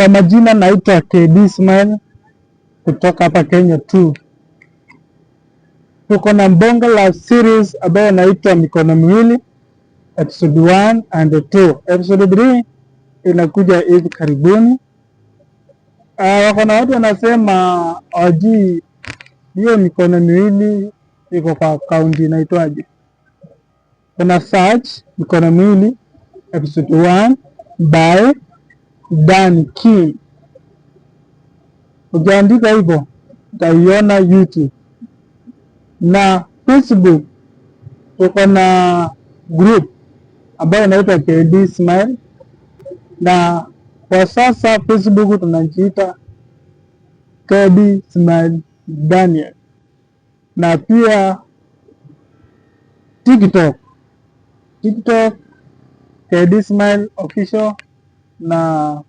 Kwa majina naitwa KD Smile kutoka hapa Kenya tu. Tuko na bonge la series ambayo inaitwa Mikono Miwili episode 1 and 2. Episode 3 inakuja hivi karibuni. Wako na watu wanasema hawajui hiyo Mikono Miwili iko kwa akaunti inaitwaje. Kuna search Mikono Miwili episode 1 by Dan Kim. Ukiandika hivyo utaiona YouTube. Na Facebook tuko na group ambayo inaitwa KD Smile, na kwa sasa Facebook tunajiita KD Smile Daniel, na pia TikTok KD Smile Official na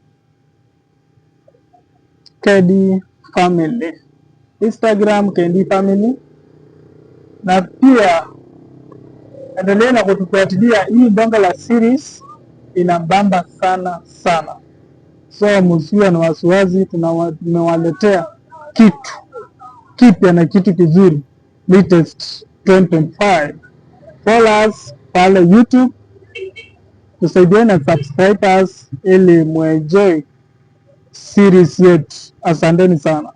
KD Family, Instagram KD Family. Na pia endelea na kutufuatilia, hii bonga la series inabamba sana. So msiwe na wasiwasi, tumewaletea kitu kipya na kitu kizuri latest 2025. Follow us pale YouTube, tusaidiane na subscribers ili muenjoy series yetu. Asanteni sana.